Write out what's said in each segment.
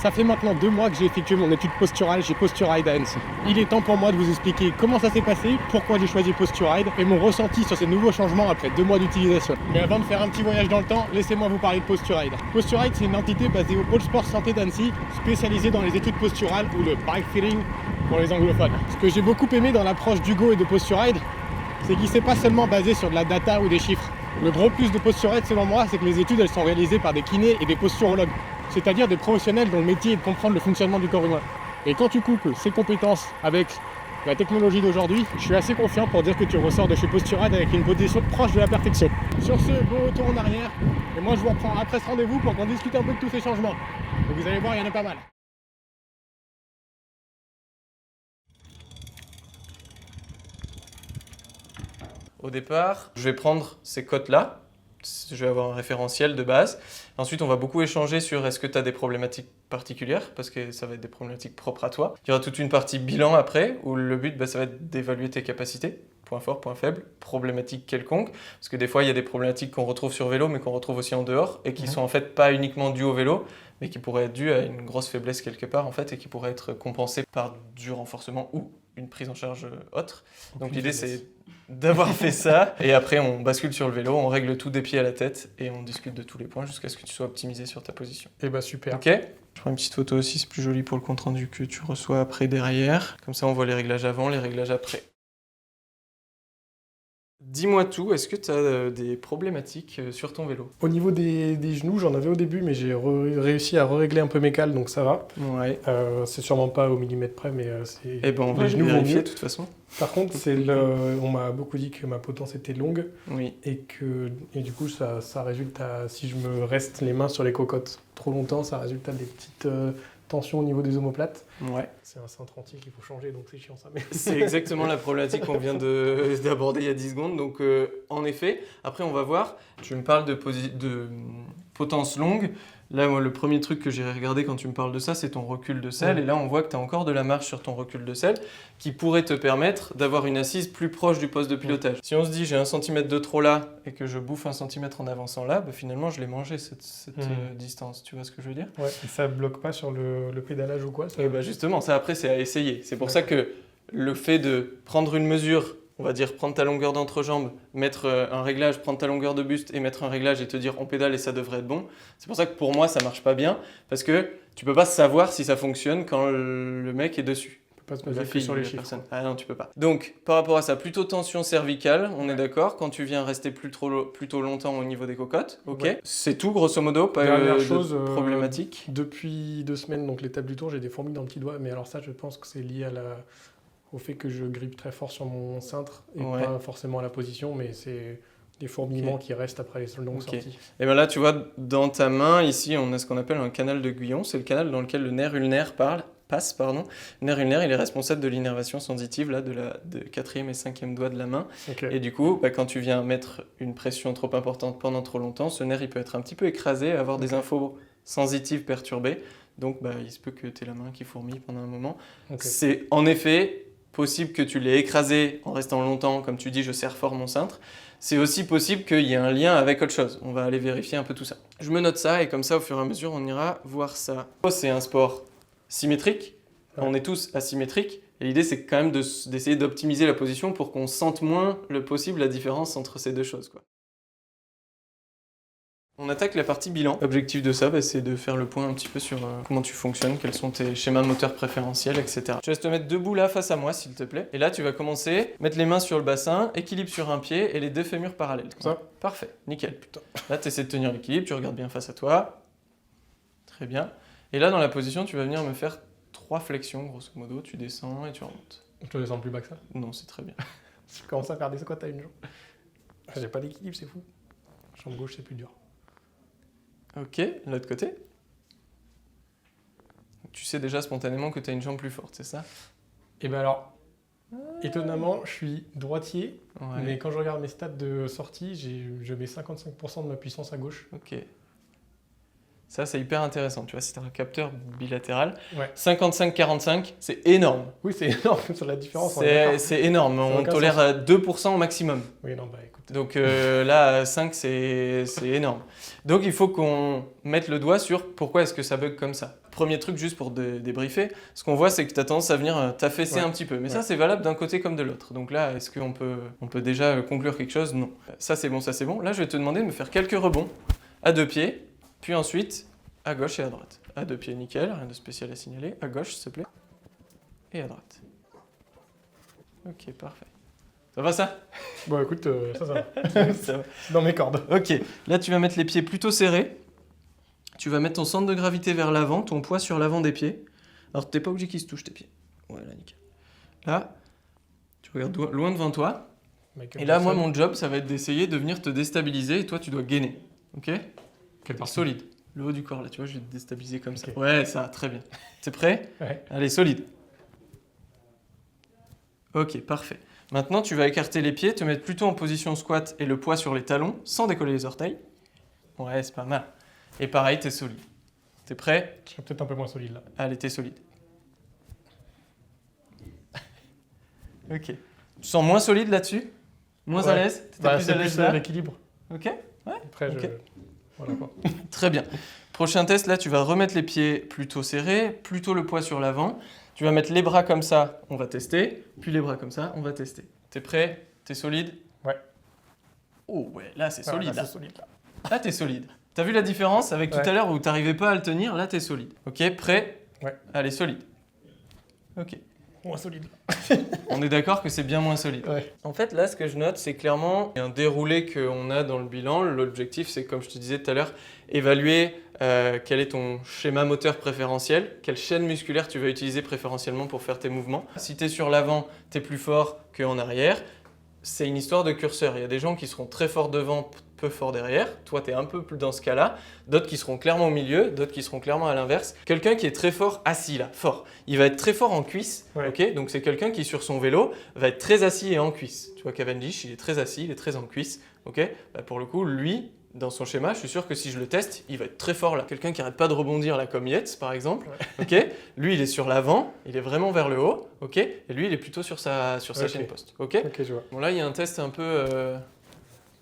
Ça fait maintenant 2 mois que j'ai effectué mon étude posturale chez Posturide à Annecy. Il est temps pour moi de vous expliquer comment ça s'est passé, pourquoi j'ai choisi Posturide et mon ressenti sur ces nouveaux changements après 2 mois d'utilisation. Mais avant de faire un petit voyage dans le temps, laissez-moi vous parler de Posturide. Posturide, c'est une entité basée au pôle sport santé d'Annecy, spécialisée dans les études posturales ou le bike fitting pour les anglophones. Ce que j'ai beaucoup aimé dans l'approche d'Hugo et de Posturide, c'est qu'il s'est pas seulement basé sur de la data ou des chiffres. Le gros plus de Posturide selon moi, c'est que les études elles sont réalisées par des kinés et des posturologues, c'est-à-dire des professionnels dont le métier est de comprendre le fonctionnement du corps humain. Et quand tu couples ces compétences avec la technologie d'aujourd'hui, je suis assez confiant pour dire que tu ressors de chez Posturide avec une position proche de la perfection. Sur ce, bon retour en arrière, et moi je vous reprends après ce rendez-vous pour qu'on discute un peu de tous ces changements. Et vous allez voir, il y en a pas mal. Au départ, je vais prendre ces cotes-là, je vais avoir un référentiel de base. Ensuite, on va beaucoup échanger sur est-ce que tu as des problématiques particulières, parce que ça va être des problématiques propres à toi. Il y aura toute une partie bilan après, où le but, ça va être d'évaluer tes capacités, point fort, point faible, problématiques quelconques, parce que des fois, il y a des problématiques qu'on retrouve sur vélo, mais qu'on retrouve aussi en dehors, et qui sont en fait pas uniquement dues au vélo, mais qui pourraient être dues à une grosse faiblesse quelque part, en fait, et qui pourraient être compensées par du renforcement ou une prise en charge autre. Donc l'idée, c'est d'avoir fait ça, et après on bascule sur le vélo, on règle tout des pieds à la tête, et on discute de tous les points jusqu'à ce que tu sois optimisé sur ta position. Et bah super. Ok ? Je prends une petite photo aussi, c'est plus joli pour le compte rendu que tu reçois après derrière. Comme ça on voit les réglages avant, les réglages après. Dis-moi tout, est-ce que tu as des problématiques sur ton vélo ? Au niveau des genoux, j'en avais au début, mais j'ai réussi à régler un peu mes cales, donc ça va. Ouais. C'est sûrement pas au millimètre près, mais c'est... Eh ben on va les genoux vont vérifier mieux. de toute façon. Par contre, on m'a beaucoup dit que ma potence était longue, Oui. et du coup, ça résulte à, si je me reste les mains sur les cocottes trop longtemps, ça résulte à des petites tensions au niveau des omoplates. Ouais. C'est un cintre entier qu'il faut changer, donc c'est chiant ça. Mais... C'est exactement la problématique qu'on vient d'aborder il y a 10 secondes. Donc, en effet, après, on va voir. Tu me parles de potence longue. Là, moi, le premier truc que j'ai regardé quand tu me parles de ça, c'est ton recul de selle. Ouais. Et là, on voit que tu as encore de la marge sur ton recul de selle qui pourrait te permettre d'avoir une assise plus proche du poste de pilotage. Si on se dit j'ai 1 cm de trop là et que je bouffe 1 cm en avançant là, finalement, je l'ai mangé cette distance. Tu vois ce que je veux dire ? Ouais, et ça bloque pas sur le pédalage ou quoi ça... Justement, ça après, c'est à essayer. C'est pour ça que le fait de prendre une mesure, on va dire prendre ta longueur d'entrejambe, mettre un réglage, prendre ta longueur de buste et mettre un réglage et te dire on pédale et ça devrait être bon. C'est pour ça que pour moi ça marche pas bien parce que tu peux pas savoir si ça fonctionne quand le mec est dessus. Tu peux pas se baser que sur les chiffres. Ah non, tu peux pas. Donc par rapport à ça, plutôt tension cervicale, on est d'accord. Quand tu viens rester plutôt longtemps au niveau des cocottes, ok. Ouais. C'est tout grosso modo, pas Dernière de chose, problématique. Depuis 2 semaines, donc l'étape du tour, j'ai des fourmis dans le petit doigt, mais alors ça, je pense que c'est lié au fait que je grippe très fort sur mon cintre et pas forcément à la position, mais c'est des fourmillements qui restent après les longues sorties. Et bien là, tu vois, dans ta main, ici, on a ce qu'on appelle un canal de Guyon. C'est le canal dans lequel le nerf ulnaire passe. Le nerf ulnaire, il est responsable de l'innervation sensitive là, de 4e et 5e doigt de la main. Okay. Et du coup, quand tu viens mettre une pression trop importante pendant trop longtemps, ce nerf il peut être un petit peu écrasé, avoir des infos sensitives perturbées. Donc, il se peut que tu aies la main qui fourmille pendant un moment. C'est en effet possible que tu l'aies écrasé en restant longtemps, comme tu dis, je serre fort mon cintre. C'est aussi possible qu'il y ait un lien avec autre chose. On va aller vérifier un peu tout ça. Je me note ça et comme ça, au fur et à mesure, on ira voir ça. C'est un sport symétrique. Ouais. On est tous asymétriques. Et l'idée, c'est quand même d'essayer d'optimiser la position pour qu'on sente moins le possible la différence entre ces deux choses, quoi. On attaque la partie bilan. L'objectif de ça, c'est de faire le point un petit peu sur comment tu fonctionnes, quels sont tes schémas moteurs préférentiels, etc. Je laisse te mettre debout là face à moi, s'il te plaît. Et là, tu vas commencer, mettre les mains sur le bassin, équilibre sur un pied et les 2 fémurs parallèles. Ça. Parfait, nickel. Putain. Là, tu essaies de tenir l'équilibre, tu regardes bien face à toi. Très bien. Et là, dans la position, tu vas venir me faire 3 flexions, grosso modo. Tu descends et tu remontes. Je te descends plus bas que ça ? Non, c'est très bien. Je commence à faire des squats à une jambe. J'ai pas d'équilibre, c'est fou. Jambe gauche, c'est plus dur. Ok, l'autre côté. Tu sais déjà spontanément que tu as une jambe plus forte, c'est ça ? Et ben alors, étonnamment, je suis droitier, mais quand je regarde mes stats de sortie, je mets 55% de ma puissance à gauche. Ok. Ça, c'est hyper intéressant. Tu vois, si tu as un capteur bilatéral, Ouais. 55-45, c'est énorme. Oui, c'est énorme sur la différence. on est d'accord. C'est énorme. Ça n'a On aucun tolère sens. 2% au maximum. Oui, non, bah écoute. Donc là, 5, c'est énorme. Donc il faut qu'on mette le doigt sur pourquoi est-ce que ça bug comme ça. Premier truc, juste pour débriefer, ce qu'on voit, c'est que tu as tendance à venir t'affaisser un petit peu. Mais ça, c'est valable d'un côté comme de l'autre. Donc là, est-ce qu'on peut déjà conclure quelque chose? Non. Ça, c'est bon, ça, c'est bon. Là, je vais te demander de me faire quelques rebonds à 2 pieds, puis ensuite à gauche et à droite. À 2 pieds, nickel, rien de spécial à signaler. À gauche, s'il te plaît. Et à droite. Ok, parfait. Ça va ça? Bon, écoute, ça va. Ça va. C'est dans mes cordes. Ok, là tu vas mettre les pieds plutôt serrés. Tu vas mettre ton centre de gravité vers l'avant, ton poids sur l'avant des pieds. Alors t'es pas obligé qu'ils se touchent tes pieds. Ouais, là nickel. Là, tu regardes loin devant toi. Et là, moi, mon job, ça va être d'essayer de venir te déstabiliser et toi, tu dois gainer. Ok? Quelle partie? Solide. Le haut du corps, là, tu vois, je vais te déstabiliser comme ça. Ok. Ouais, ça, très bien. T'es prêt? Ouais. Allez, solide. Ok, parfait. Maintenant, tu vas écarter les pieds, te mettre plutôt en position squat et le poids sur les talons, sans décoller les orteils. Ouais, c'est pas mal. Et pareil, t'es solide. T'es prêt? Je serais peut-être un peu moins solide là. Allez, t'es solide. Ok. Tu te sens moins solide là-dessus? Moins à Ouais. l'aise? T'étais Bah, plus c'est à l'aise plus là? l'équilibre. Ok. Après, Ok. Voilà quoi. Très bien. Prochain test, là, tu vas remettre les pieds plutôt serrés, plutôt le poids sur l'avant. Tu vas mettre les bras comme ça, on va tester. Puis les bras comme ça, on va tester. T'es prêt? T'es solide? Ouais. Oh ouais, là c'est Ah, solide. là, Là, c'est solide là. Là, t'es solide. T'as vu la différence avec tout Ouais. à l'heure où t'arrivais pas à le tenir? Là, t'es solide. Ok, prêt? Ouais. Allez, solide. Ok. Moins solide. On est d'accord que c'est bien moins solide. Ouais. En fait, là, ce que je note, c'est clairement un déroulé qu'on a dans le bilan. L'objectif, c'est, comme je te disais tout à l'heure, évaluer quel est ton schéma moteur préférentiel, quelle chaîne musculaire tu vas utiliser préférentiellement pour faire tes mouvements. Si tu es sur l'avant, tu es plus fort qu'en arrière. C'est une histoire de curseur. Il y a des gens qui seront très forts devant, peu forts derrière. Toi, tu es un peu plus dans ce cas-là. D'autres qui seront clairement au milieu, d'autres qui seront clairement à l'inverse. Quelqu'un qui est très fort assis là, fort. Il va être très fort en cuisse. Ouais. Ok, donc c'est quelqu'un qui sur son vélo va être très assis et en cuisse. Tu vois, Cavendish, il est très assis, il est très en cuisse. Ok, bah, pour le coup, lui, dans son schéma, je suis sûr que si je le teste, il va être très fort là. Quelqu'un qui arrête pas de rebondir là, comme Yates par exemple. Ok, lui, il est sur l'avant, il est vraiment vers le haut. Ok, et lui, il est plutôt sur sa Ok. chaîne poste. Ok. Ok, je vois. Bon, là, il y a un test un peu.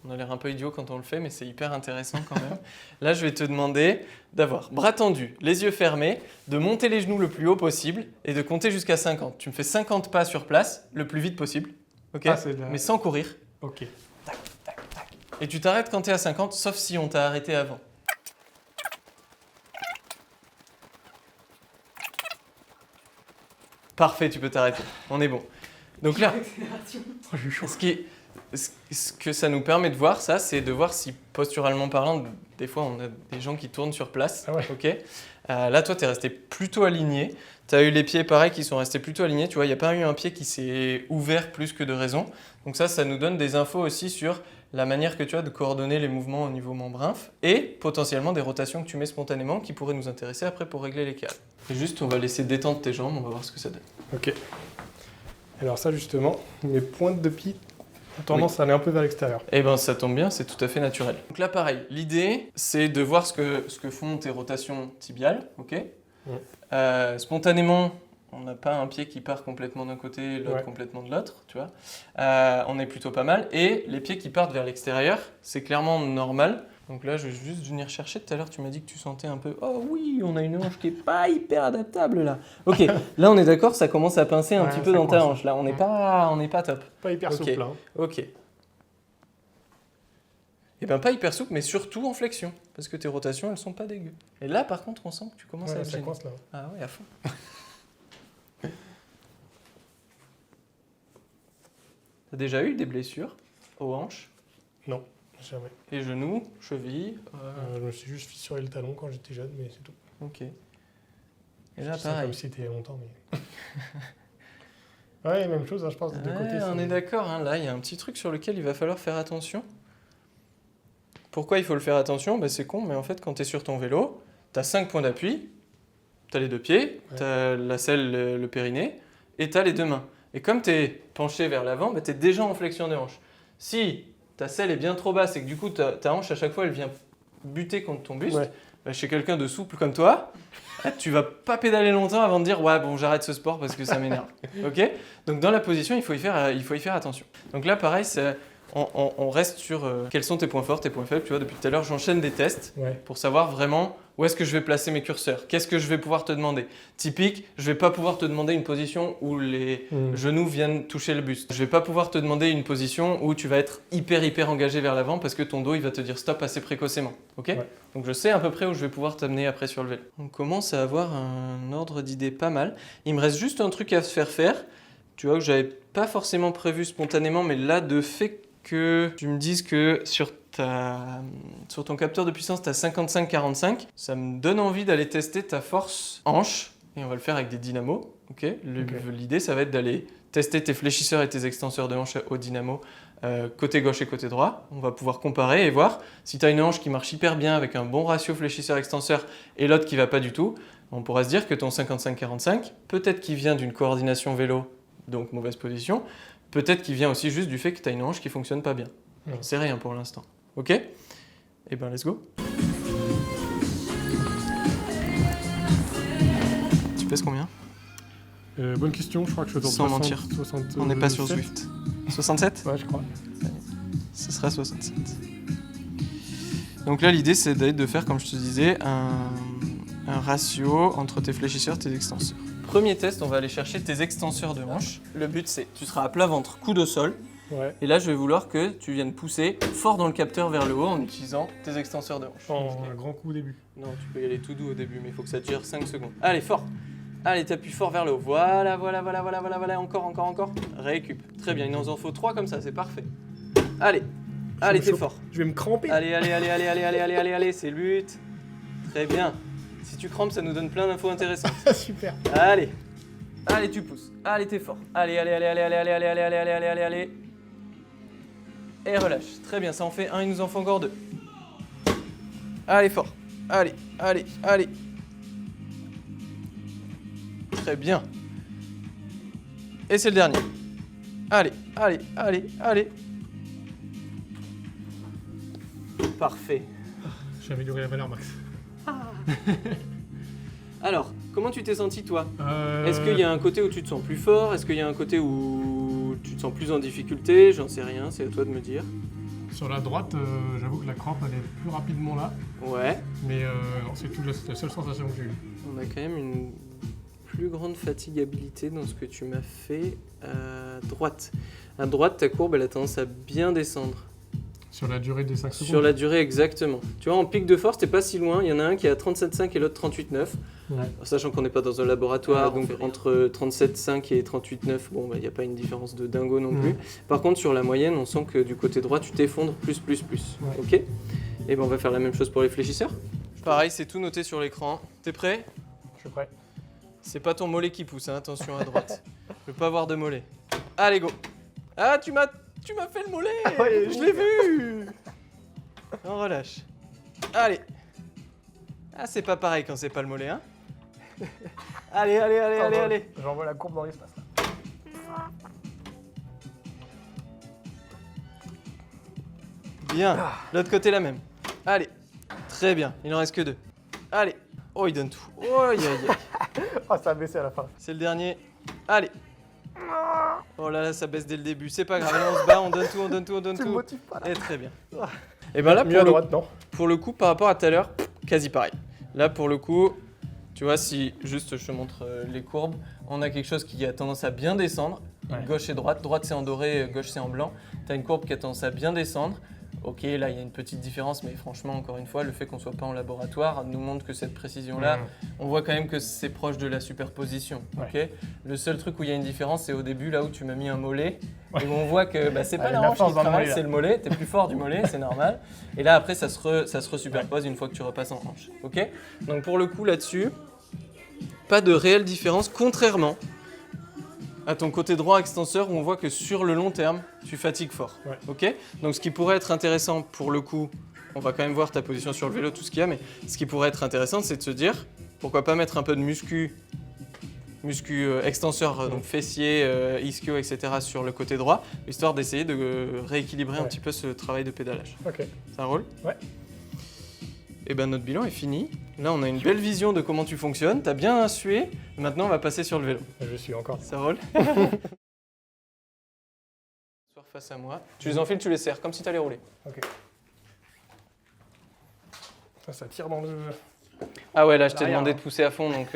On a l'air un peu idiot quand on le fait, mais c'est hyper intéressant quand même. Là, je vais te demander d'avoir bras tendus, les yeux fermés, de monter les genoux le plus haut possible et de compter jusqu'à 50. Tu me fais 50 pas sur place, le plus vite possible. Ok. Ah, c'est de la- Mais sans courir. Ok. Et tu t'arrêtes quand tu es à 50, sauf si on t'a arrêté avant. Parfait, tu peux t'arrêter. On est bon. Donc là, Oh, j'ai eu chaud. ce que ça nous permet de voir, ça, c'est de voir si, posturalement parlant, des fois, on a des gens qui tournent sur place. Ah ouais. Ok. Là, toi, tu es resté plutôt aligné. Tu as eu les pieds, pareil, qui sont restés plutôt alignés. Tu vois, il n'y a pas eu un pied qui s'est ouvert plus que de raison. Donc ça nous donne des infos aussi sur la manière que tu as de coordonner les mouvements au niveau membre inf et potentiellement des rotations que tu mets spontanément qui pourraient nous intéresser après pour régler les cadres. Et juste, on va laisser détendre tes jambes, on va voir ce que ça donne. Ok. Alors ça justement, mes pointes de pied ont tendance à aller un peu vers l'extérieur. Eh ben ça tombe bien, c'est tout à fait naturel. Donc là pareil, l'idée c'est de voir ce que font tes rotations tibiales, ok. Spontanément, on n'a pas un pied qui part complètement d'un côté, l'autre Ouais. complètement de l'autre, tu vois. On est plutôt pas mal. Et les pieds qui partent vers l'extérieur, c'est clairement normal. Donc là, je vais juste venir chercher. Tout à l'heure, tu m'as dit que tu sentais un peu... Oh oui, on a une hanche qui est pas hyper adaptable là. Ok, là on est d'accord, ça commence à pincer un Ouais, petit peu ça dans ta coince. hanche. Là, on n'est pas top. Pas hyper Ok. souple hein. Ok. Et bien pas hyper souple, mais surtout en flexion. Parce que tes rotations, elles sont pas dégueu. Et là, par contre, on sent que tu commences à Ouais, être ça gêné. coince là. Ah ouais, à fond. T'as déjà eu des blessures aux hanches, Non, jamais. les genoux, chevilles Je me suis juste fissuré le talon quand j'étais jeune, mais c'est tout. Ok. Et là, C'est pareil. comme si c'était il y a longtemps, mais... Ouais, même chose, hein, je pense, des deux Ouais, côtés. on c'est- est d'accord, hein. Là, il y a un petit truc sur lequel il va falloir faire attention. Pourquoi il faut le faire attention? Bah, c'est con, mais en fait, quand tu es sur ton vélo, tu as 5 points d'appui, tu as les deux pieds, Ouais. tu as la selle, le périnée, et tu as les deux mains. Et comme tu es penché vers l'avant, bah, tu es déjà en flexion des hanches. Si ta selle est bien trop basse et que du coup ta hanche à chaque fois elle vient buter contre ton buste, Ouais. chez quelqu'un de souple comme toi, tu vas pas pédaler longtemps avant de dire ouais bon j'arrête ce sport parce que ça m'énerve. Ok? Donc dans la position il faut y faire attention. Donc là pareil on reste sur quels sont tes points forts, tes points faibles. Tu vois, depuis tout à l'heure j'enchaîne des tests pour savoir vraiment où est-ce que je vais placer mes curseurs, qu'est-ce que je vais pouvoir te demander. Typique, je vais pas pouvoir te demander une position où les genoux viennent toucher le buste. Je vais pas pouvoir te demander une position où tu vas être hyper engagé vers l'avant parce que ton dos il va te dire stop assez précocement. Ok? Donc je sais à peu près où je vais pouvoir t'amener après sur le vélo. On commence à avoir un ordre d'idée pas mal. Il me reste juste un truc à se faire. Tu vois que j'avais pas forcément prévu spontanément, mais là de fait que tu me dises que sur ton capteur de puissance, tu as 55-45. Ça me donne envie d'aller tester ta force hanche. Et on va le faire avec des dynamos. Okay. L'idée, ça va être d'aller tester tes fléchisseurs et tes extenseurs de hanche au dynamo, côté gauche et côté droit. On va pouvoir comparer et voir si tu as une hanche qui marche hyper bien avec un bon ratio fléchisseur-extenseur et l'autre qui ne va pas du tout. On pourra se dire que ton 55-45, peut-être qu'il vient d'une coordination vélo, donc mauvaise position. Peut-être qu'il vient aussi juste du fait que tu as une hanche qui ne fonctionne pas bien. J'en sais rien pour l'instant. Ok? Eh ben, let's go. Tu pèses combien? Bonne question, je crois que je suis sans mentir. 60, on n'est pas sur Zwift. 67? Ouais, je crois. Ce sera 67. Donc là, l'idée, c'est de faire, comme je te disais, un ratio entre tes fléchisseurs et tes extenseurs. Premier test, on va aller chercher tes extenseurs de hanche. Le but, c'est tu seras à plat ventre, coude au sol. Ouais. Et là, je vais vouloir que tu viennes pousser fort dans le capteur vers le haut en utilisant tes extenseurs de hanche. Un grand coup au début. Non, tu peux y aller tout doux au début, mais il faut que ça dure 5 secondes. Allez, fort. Allez, t'appuies fort vers le haut. Voilà. Encore. Récup. Très bien, il nous en faut 3 comme ça, c'est parfait. Allez, t'es fort. Je vais me cramper. Allez, c'est le but. Très bien. Si tu crampes, ça nous donne plein d'infos intéressantes. Super. Allez, tu pousses. Allez, t'es fort. Allez. Et relâche. Très bien, ça en fait 1, il nous en faut encore 2. Allez, fort. Allez. Très bien. Et c'est le dernier. Allez. Parfait. J'ai amélioré la valeur max. Alors, comment tu t'es senti toi? Est-ce qu'il y a un côté où tu te sens plus fort? Est-ce qu'il y a un côté où tu te sens plus en difficulté? J'en sais rien, c'est à toi de me dire. Sur la droite, j'avoue que la crampe elle est plus rapidement là. Ouais. Mais c'est la seule sensation que j'ai eue. On a quand même une plus grande fatigabilité dans ce que tu m'as fait à droite. À droite, ta courbe elle a tendance à bien descendre. Sur la durée des 5 secondes. Sur la durée, exactement. Tu vois, en pic de force, t'es pas si loin. Il y en a un qui est à 37,5 et l'autre 38,9. Ouais. Sachant qu'on n'est pas dans un laboratoire, donc entre 37,5 et 38,9, bon, il n'y a pas une différence de dingo non plus. Par contre, sur la moyenne, on sent que du côté droit, tu t'effondres plus. Ouais. Ok? Et ben, on va faire la même chose pour les fléchisseurs. Pareil, c'est tout noté sur l'écran. T'es prêt? Je suis prêt. C'est pas ton mollet qui pousse, hein, attention à droite. Je veux pas avoir de mollet. Allez, go! Ah, tu m'as fait le mollet! Je l'ai vu! On relâche. Allez! Ah, c'est pas pareil quand c'est pas le mollet, hein? Allez! J'envoie la courbe dans l'espace. Bien. L'autre côté, la même. Allez. Très bien. Il n'en reste que 2. Allez. Oh, il donne tout. Oh, aïe. Oh, ça a baissé à la fin. C'est le dernier. Allez. Oh là, ça baisse dès le début. C'est pas grave. Allez, on se bat, on donne tout. Tu me motives pas là. Et très bien. Et ben là, mieux à droite, non? pour le coup, par rapport à tout à l'heure, quasi pareil. Là, pour le coup, tu vois, si juste je te montre les courbes, on a quelque chose qui a tendance à bien descendre. Ouais. Gauche et droite. Droite, c'est en doré, gauche, c'est en blanc. Tu as une courbe qui a tendance à bien descendre. Ok, là, il y a une petite différence, mais franchement, encore une fois, le fait qu'on ne soit pas en laboratoire nous montre que cette précision-là, on voit quand même que c'est proche de la superposition. Ouais. Okay, le seul truc où il y a une différence, c'est au début, là où tu m'as mis un mollet, et où on voit que c'est pas la hanche qui travaille, c'est le mollet, t'es plus fort du mollet, c'est normal. Et là, après, ça se resuperpose une fois que tu repasses en hanche. Ok, donc pour le coup, là-dessus, pas de réelle différence, contrairement à ton côté droit extenseur où on voit que sur le long terme, tu fatigues fort. Ouais. Ok, donc ce qui pourrait être intéressant pour le coup, on va quand même voir ta position sur le vélo, tout ce qu'il y a, mais ce qui pourrait être intéressant, c'est de se dire, pourquoi pas mettre un peu de muscu extenseur, donc fessier, ischio, etc. sur le côté droit, histoire d'essayer de rééquilibrer un petit peu ce travail de pédalage. Ok. Ça roule? Ouais. et ben notre bilan est fini. Là, on a une belle vision de comment tu fonctionnes. T'as bien sué. Maintenant, on va passer sur le vélo. Je suis encore. Ça roule. Soir face à moi. Tu les enfiles, tu les serres, comme si t'allais rouler. Ok. Ça tire dans le... Ah ouais, là, je t'ai Derrière, demandé hein. de pousser à fond, donc...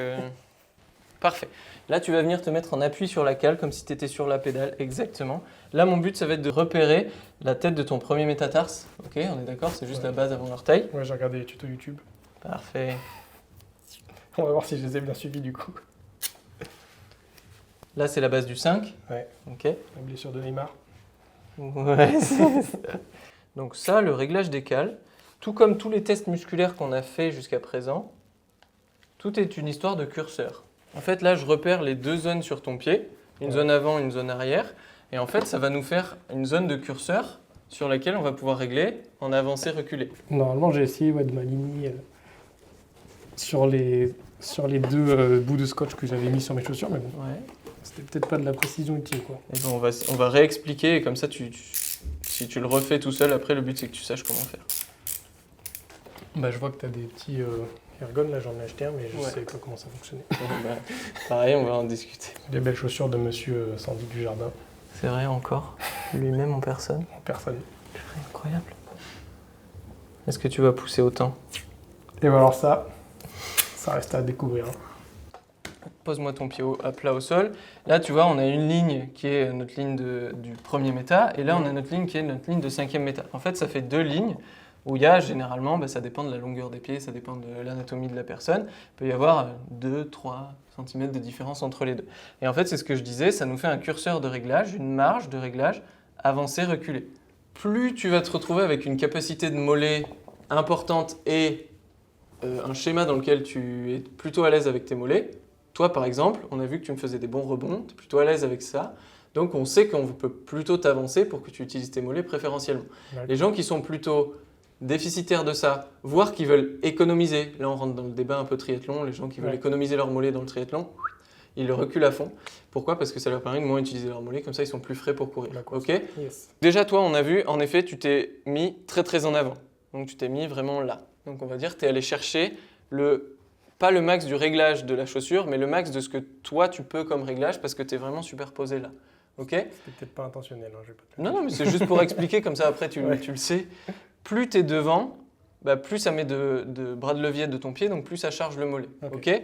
Parfait. Là, tu vas venir te mettre en appui sur la cale, comme si tu étais sur la pédale, exactement. Là, mon but, ça va être de repérer la tête de ton premier métatarse. Ok, on est d'accord, c'est juste Ouais. la base avant l'orteil. Ouais, j'ai regardé les tutos YouTube. Parfait. On va voir si je les ai bien suivis du coup. Là, c'est la base du 5. Ouais. Ok. La blessure de Neymar. Ouais. Donc ça, le réglage des cales, tout comme tous les tests musculaires qu'on a fait jusqu'à présent, tout est une histoire de curseur. En fait, là, je repère les deux zones sur ton pied, une zone avant, une zone arrière. Et en fait, ça va nous faire une zone de curseur sur laquelle on va pouvoir régler en avancée, reculer. Normalement, j'ai essayé de m'aligner sur les deux bouts de scotch que j'avais mis sur mes chaussures, mais bon, Ouais. c'était peut-être pas de la précision utile, quoi. Et bon, on va réexpliquer, et comme ça, si tu le refais tout seul, après, le but, c'est que tu saches comment faire. Bah, je vois que tu as des petits ergones, là j'en ai acheté un, mais je Ouais. sais pas comment ça fonctionnait. Bon, bah, pareil, on va en discuter. Des belles chaussures de monsieur Sandy du Jardin, C'est vrai, encore. Lui-même en personne. en personne. Incroyable. Est-ce que tu vas pousser autant? Et voilà, alors ça reste à découvrir. Pose-moi ton pied à plat au sol. Là, tu vois, on a une ligne qui est notre ligne du premier méta, et là, on a notre ligne qui est notre ligne de cinquième méta. En fait, ça fait deux lignes où il y a généralement, ça dépend de la longueur des pieds, ça dépend de l'anatomie de la personne, il peut y avoir 2-3 cm de différence entre les deux. Et en fait, c'est ce que je disais, ça nous fait un curseur de réglage, une marge de réglage, avancer, reculer. Plus tu vas te retrouver avec une capacité de mollet importante et un schéma dans lequel tu es plutôt à l'aise avec tes mollets. Toi, par exemple, on a vu que tu me faisais des bons rebonds, tu es plutôt à l'aise avec ça. Donc, on sait qu'on peut plutôt t'avancer pour que tu utilises tes mollets préférentiellement. D'accord. Les gens qui sont plutôt déficitaires de ça, voire qui veulent économiser, là on rentre dans le débat un peu triathlon, les gens qui veulent Ouais. économiser leurs mollets dans le triathlon, ils le reculent à fond. Pourquoi? Parce que ça leur permet de moins utiliser leurs mollets, comme ça ils sont plus frais pour courir. D'accord. Ok? Yes. Déjà, toi, on a vu, en effet, tu t'es mis très très en avant. Donc tu t'es mis vraiment là. Donc on va dire que tu es allé chercher pas le max du réglage de la chaussure, mais le max de ce que toi tu peux comme réglage parce que tu es vraiment superposé là. Ok? C'était peut-être pas intentionnel, hein, je vais pas te le Non, dire. non, mais c'est juste pour expliquer, comme ça après Ouais. tu le sais. Plus tu es devant, plus ça met de bras de levier de ton pied, donc plus ça charge le mollet. Ok. Ok?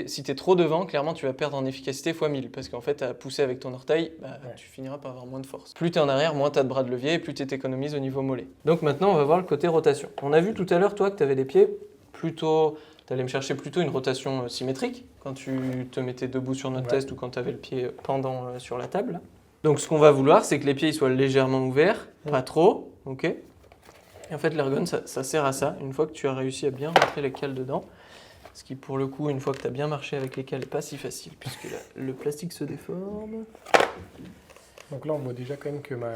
Si tu es trop devant, clairement tu vas perdre en efficacité x 1000 parce qu'en fait à pousser avec ton orteil, Ouais. tu finiras par avoir moins de force. Plus tu es en arrière, moins tu as de bras de levier et plus tu t'économises au niveau mollet. Donc maintenant on va voir le côté rotation. On a vu tout à l'heure toi que tu avais les pieds plutôt, tu allais me chercher plutôt une rotation symétrique quand tu te mettais debout sur notre Ouais. test ou quand tu avais le pied pendant sur la table. Donc ce qu'on va vouloir c'est que les pieds ils soient légèrement ouverts, pas trop, ok? Et en fait l'ergon ça sert à ça, une fois que tu as réussi à bien rentrer les cales dedans. Ce qui, pour le coup, une fois que tu as bien marché avec les cales, n'est pas si facile, puisque le plastique se déforme. Donc là, on voit déjà quand même que ma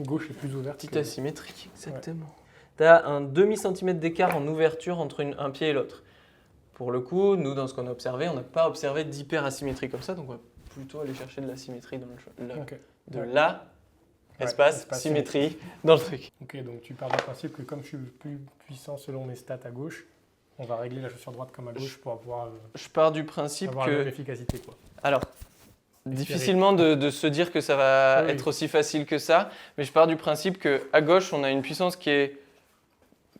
gauche est plus ouverte. Petite asymétrie, exactement. Tu as un demi-centimètre d'écart en ouverture entre un pied et l'autre. Pour le coup, nous, dans ce qu'on a observé, on n'a pas observé d'hyper-asymétrie comme ça, donc on va plutôt aller chercher de la symétrie dans Ok. de Ouais. la Ouais, espace, symétrie dans le truc. Ok, donc tu pars du principe que comme je suis plus puissant selon mes stats à gauche, on va régler la chaussure droite comme à gauche pour pouvoir Je pars du principe avoir la même que... efficacité, quoi. Alors, difficilement de se dire que ça va Oui. être aussi facile que ça, mais je pars du principe qu'à gauche, on a une puissance qui est,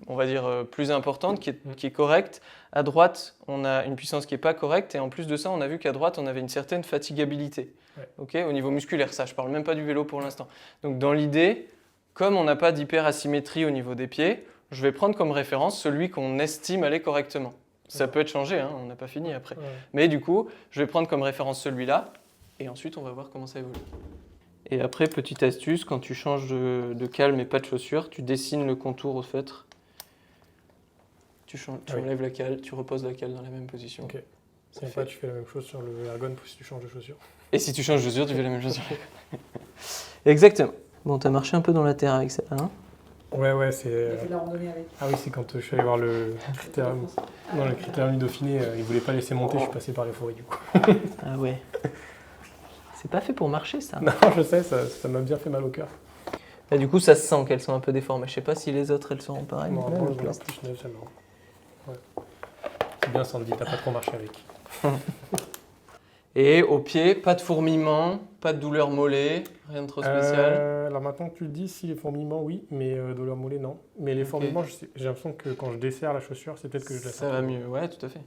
on va dire, plus importante, qui est correcte. À droite, on a une puissance qui n'est pas correcte, et en plus de ça, on a vu qu'à droite, on avait une certaine fatigabilité. Ouais. Ok, au niveau musculaire, ça, je ne parle même pas du vélo pour l'instant. Donc dans l'idée, comme on n'a pas d'hyperasymétrie au niveau des pieds, je vais prendre comme référence celui qu'on estime aller correctement. Ça peut être changé, hein, on n'a pas fini après. Ouais. Mais du coup, je vais prendre comme référence celui-là, et ensuite on va voir comment ça évolue. Et après, petite astuce, quand tu changes de calme et pas de chaussure, tu dessines le contour au feutre. Tu Ah oui. enlèves la cale, tu reposes la cale dans la même position. Ok. Ça C'est fait- pas, tu fais la même chose sur le ergon si tu changes de chaussure. Et si tu changes de chaussure, tu fais la même chose. Exactement. Bon, t'as marché un peu dans la terre avec ça, hein? Ouais, c'est. Il a fait de la randonnée avec. Ah oui, c'est quand je suis allé voir le critérium. Non, le critérium du Dauphiné, ils voulaient pas laisser monter, je suis passé par les forêts du coup. Ah ouais. C'est pas fait pour marcher, ça. Non, je sais, ça m'a bien fait mal au cœur. Et du coup, ça se sent qu'elles sont un peu déformées. Je sais pas si les autres, elles seront pareilles. Non, mais moi, là, je reste neuf, ça ouais. C'est bien, Sandy, t'as pas trop marché avec. Et au pied, pas de fourmillement, pas de douleur mollet, rien de trop spécial. Alors maintenant que tu le dis, si les fourmillements, oui, mais douleur mollet, non. Mais les fourmillements, j'ai l'impression que quand je desserre la chaussure, c'est peut-être que je la sens. Ça va mieux, ouais, tout à fait.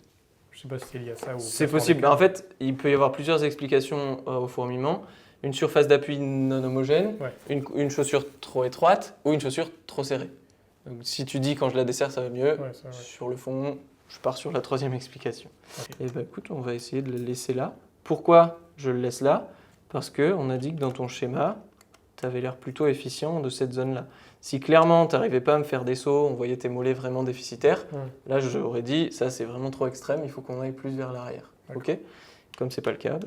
Je sais pas si c'est lié à ça ou... C'est possible. En fait, il peut y avoir plusieurs explications au fourmillement. Une surface d'appui non homogène, Ouais. une chaussure trop étroite ou une chaussure trop serrée. Donc, si tu dis quand je la desserre, ça va mieux. Ouais, ça, ouais. Sur le fond, je pars sur la troisième explication. Ok. Et bah écoute, on va essayer de le laisser là. Pourquoi je le laisse là? Parce qu'on a dit que dans ton schéma, tu avais l'air plutôt efficient de cette zone-là. Si clairement, tu n'arrivais pas à me faire des sauts, on voyait tes mollets vraiment déficitaires, là, j'aurais dit, ça, c'est vraiment trop extrême, il faut qu'on aille plus vers l'arrière. Ok? Comme c'est pas le cas,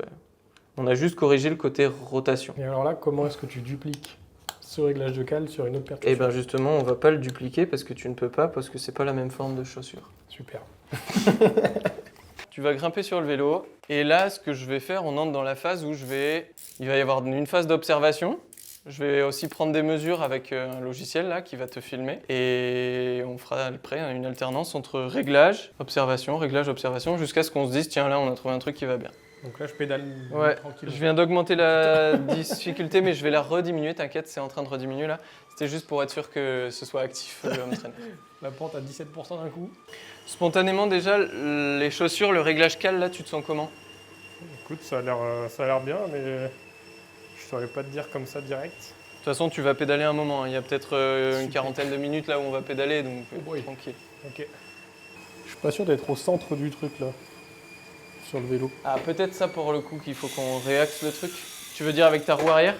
on a juste corrigé le côté rotation. Et alors là, comment est-ce que tu dupliques ce réglage de cale sur une autre paire de Et chaussures? bien justement, on va pas le dupliquer parce que tu ne peux pas, parce que c'est pas la même forme de chaussure. Super. Tu vas grimper sur le vélo, et là, ce que je vais faire, on entre dans la phase où il va y avoir une phase d'observation. Je vais aussi prendre des mesures avec un logiciel là qui va te filmer, et on fera après une alternance entre réglage, observation, jusqu'à ce qu'on se dise tiens là on a trouvé un truc qui va bien. Donc là, je pédale tranquille. Je viens d'augmenter la difficulté, mais je vais la rediminuer, t'inquiète, c'est en train de rediminuer là. C'était juste pour être sûr que ce soit actif le home trainer. La pente à 17% d'un coup. Spontanément déjà, les chaussures, le réglage cale là, tu te sens comment? Écoute, ça a l'air bien, mais je saurais pas te dire comme ça direct. De toute façon, tu vas pédaler un moment, hein. Il y a peut-être une quarantaine de minutes là où on va pédaler, donc tranquille. Ok. Je suis pas sûr d'être au centre du truc là, sur le vélo. Ah, peut-être ça pour le coup qu'il faut qu'on réaxe le truc. Tu veux dire avec ta roue arrière?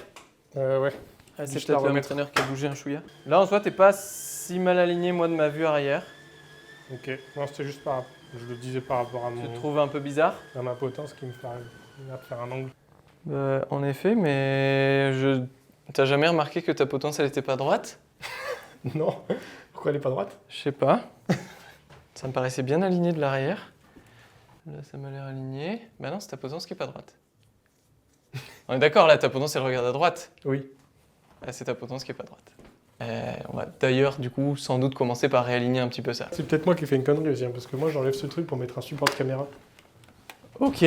Ouais. Ah, c'est Juste peut-être la le remettre. entraîneur qui a bougé un chouïa. Là, en soi, t'es pas si mal aligné, moi, de ma vue arrière. Ok. Non, c'était juste je le disais par rapport à Tu te trouves un peu bizarre? à ma potence qui me fait faire un angle. En effet, mais t'as jamais remarqué que ta potence, elle était pas droite? Non. Pourquoi elle est pas droite? Je sais pas. Ça me paraissait bien aligné de l'arrière. Là, ça m'a l'air aligné. Bah non, c'est ta potence qui est pas droite. On est d'accord, là, ta potence, elle regarde à droite. Oui. Ah, c'est ta potence qui est pas droite. On va d'ailleurs, du coup, sans doute commencer par réaligner un petit peu ça. C'est peut-être moi qui ai fait une connerie aussi, hein, parce que moi j'enlève ce truc pour mettre un support de caméra. Ok.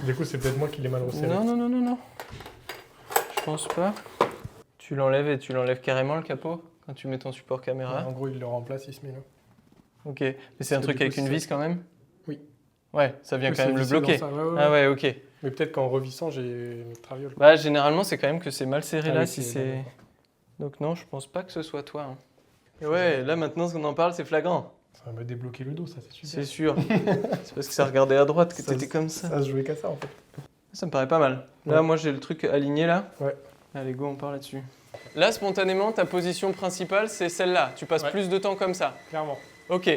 Du coup, c'est peut-être moi qui l'ai mal resserré. Non. Je pense pas. Tu l'enlèves et tu l'enlèves carrément le capot quand tu mets ton support caméra. En gros, il le remplace, il se met là. Ok. Mais c'est un truc du coup, avec une c'est- vis quand même? Oui. Ouais, ça vient Oui, quand même c'est le vissé dans bloquer. ça, Ah ouais, ok. Mais peut-être qu'en revissant, j'ai mis le traviole. Bah, généralement, c'est quand même que c'est mal serré Ah là oui, si c'est c'est. d'accord. Donc, non, je pense pas que ce soit toi. Hein. Ouais, là maintenant, ce qu'on en parle, c'est flagrant. Ça va me débloquer le dos, ça c'est super. C'est sûr. C'est parce que ça regardait à droite que Ça t'étais comme ça. Ça se jouait qu'à ça en fait. Ça me paraît pas mal. Là, Ouais. moi, j'ai le truc aligné là. Ouais. Allez, go, on part là-dessus. Là, spontanément, ta position principale, c'est celle-là. Tu passes Ouais. plus de temps comme ça. Clairement. Ok.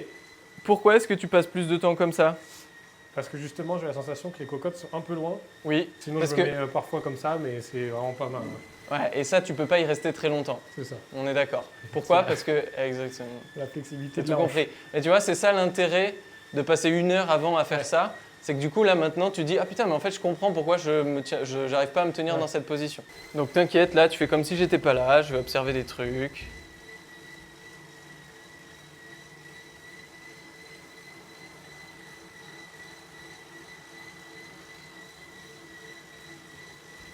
Pourquoi est-ce que tu passes plus de temps comme ça? Parce que justement, j'ai la sensation que les cocottes sont un peu loin. Oui. Sinon, Parce je que- me mets parfois comme ça, mais c'est vraiment pas mal. Ouais, et ça, tu peux pas y rester très longtemps. C'est ça. On est d'accord. Pourquoi? Parce que. Exactement. La flexibilité T'as de tout la hanche. compris. Et tu vois, c'est ça l'intérêt de passer 1 heure avant à faire ça. C'est que du coup, là, maintenant, tu dis « Ah putain, mais en fait, je comprends pourquoi j'arrive pas à me tenir dans cette position. » Donc t'inquiète, là, tu fais comme si j'étais pas là, je vais observer des trucs.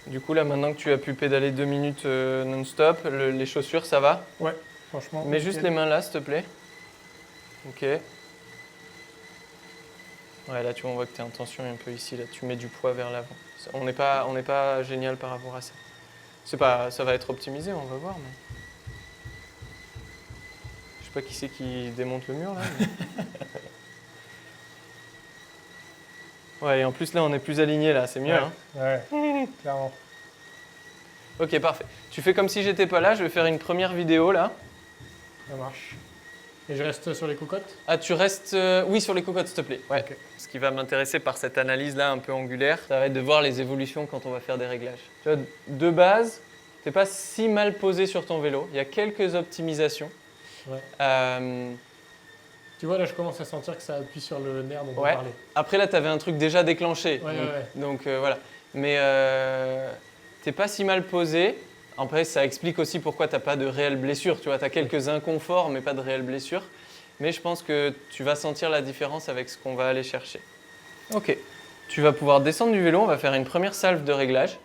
Du coup, là, maintenant que tu as pu pédaler 2 minutes non-stop, les chaussures, ça va? Ouais, franchement. Mets juste les mains là, s'il te plaît. Ok. Ouais, là, tu vois, on voit que tu es en tension un peu ici. Là, tu mets du poids vers l'avant. On n'est pas génial par rapport à ça. Ça va être optimisé, on va voir. Mais... Je sais pas qui c'est qui démonte le mur là. Mais... Ouais, et en plus là, on est plus aligné là, c'est mieux. Ouais, Hein. ouais, clairement. Ok, parfait. Tu fais comme si j'étais pas là. Je vais faire une première vidéo là. Ça marche. Et je reste sur les cocottes? Ah, tu restes oui, sur les cocottes, s'il te plaît. Ouais. Ok. Ce qui va m'intéresser par cette analyse-là un peu angulaire, ça va être de voir les évolutions quand on va faire des réglages. Tu vois, de base, t'es pas si mal posé sur ton vélo. Il y a quelques optimisations. Ouais. Euh, Tu vois, là, je commence à sentir que ça appuie sur le nerf dont on Ouais. parlait. Après, là, t'avais un truc déjà déclenché. Ouais. Donc voilà. Mais t'es pas si mal posé. Après, ça explique aussi pourquoi tu n'as pas de réelles blessures. Tu vois, tu as quelques inconforts, mais pas de réelles blessures. Mais je pense que tu vas sentir la différence avec ce qu'on va aller chercher. Ok. Tu vas pouvoir descendre du vélo. On va faire une première salve de réglage.